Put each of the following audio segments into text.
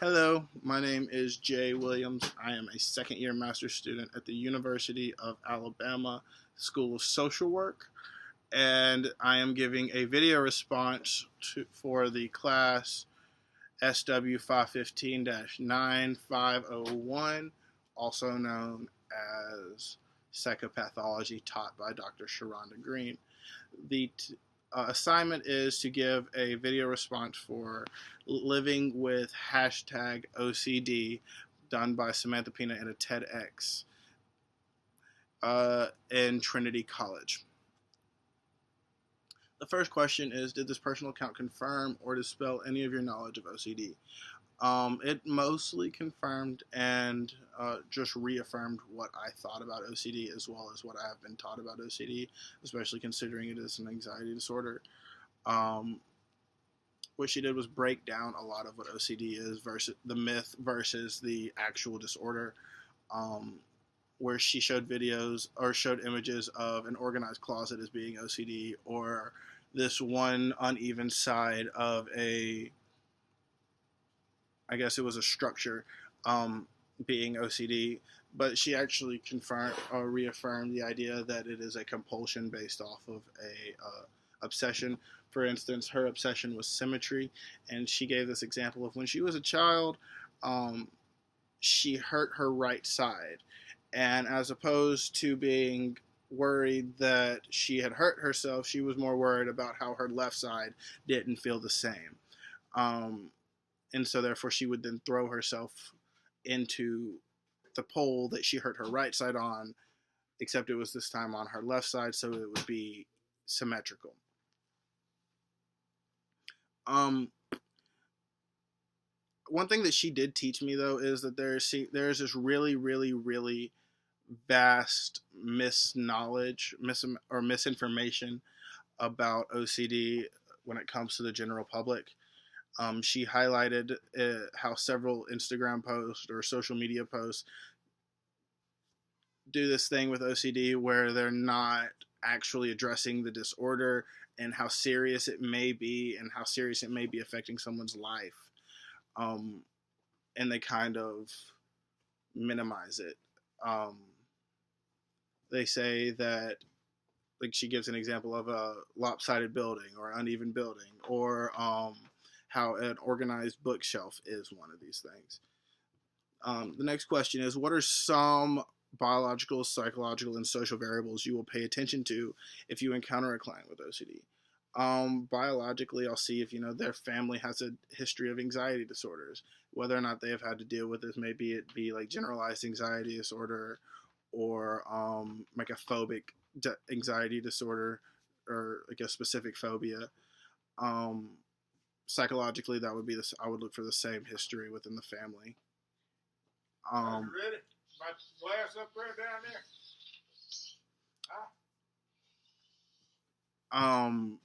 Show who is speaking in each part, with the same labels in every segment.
Speaker 1: Hello, my name is Jay Williams. I am a second year master's student at the University of Alabama School of Social Work, and I am giving a video response for the class SW 515 9501, also known as Psychopathology, taught by Dr. Sharonda Green. The assignment is to give a video response for living with hashtag OCD, done by Samantha Pina in a TEDx in Trinity College. The first question is, did this personal account confirm or dispel any of your knowledge of OCD? It mostly confirmed and just reaffirmed what I thought about OCD, as well as what I have been taught about OCD, especially considering it is an anxiety disorder. What she did was break down a lot of what OCD is versus the myth versus the actual disorder, where she showed videos or showed images of an organized closet as being OCD, or this one uneven side of I guess it was a structure, being OCD, but she actually confirmed or reaffirmed the idea that it is a compulsion based off of a obsession. For instance, her obsession was symmetry, and she gave this example of when she was a child, she hurt her right side, and as opposed to being worried that she had hurt herself, she was more worried about how her left side didn't feel the same. And so therefore she would then throw herself into the pole that she hurt her right side on, except it was this time on her left side, so it would be symmetrical. One thing that she did teach me, though, is that there's this really vast misknowledge or misinformation about OCD when it comes to the general public. She highlighted how several Instagram posts or social media posts do this thing with OCD where they're not actually addressing the disorder and how serious it may be and how serious it may be affecting someone's life. And they kind of minimize it. They say that, like, she gives an example of a lopsided building or uneven building, or how an organized bookshelf is one of these things. The next question is, what are some biological, psychological, and social variables you will pay attention to if you encounter a client with OCD? Biologically, I'll see if their family has a history of anxiety disorders, whether or not they have had to deal with this. Maybe it be like generalized anxiety disorder, or like a phobic anxiety disorder, or like a specific phobia. Psychologically, that would be this. I would look for the same history within the family.
Speaker 2: Are you ready? My glass up there, down there.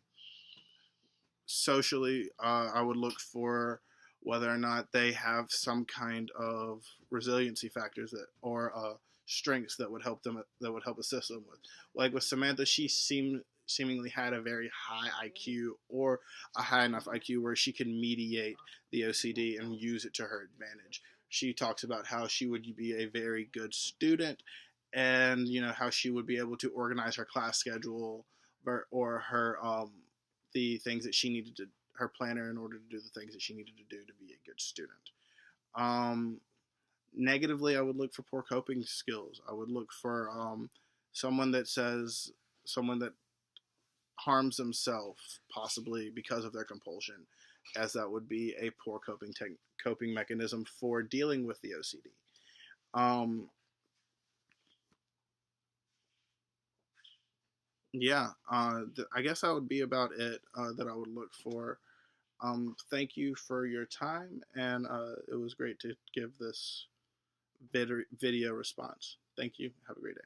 Speaker 1: Socially, I would look for whether or not they have some kind of resiliency factors or strengths that would help assist them with. Like with Samantha, she seemingly had a very high IQ, or a high enough IQ where she can mediate the OCD and use it to her advantage. She talks about how she would be a very good student, and how she would be able to organize her class schedule, or her the things that she needed to, her planner, in order to do the things that she needed to do to be a good student. Negatively, I would look for poor coping skills. I would look for someone that harms themselves, possibly because of their compulsion, as that would be a poor coping mechanism for dealing with the OCD. I guess that would be about it that I would look for. Thank you for your time, and it was great to give this video response. Thank you. Have a great day.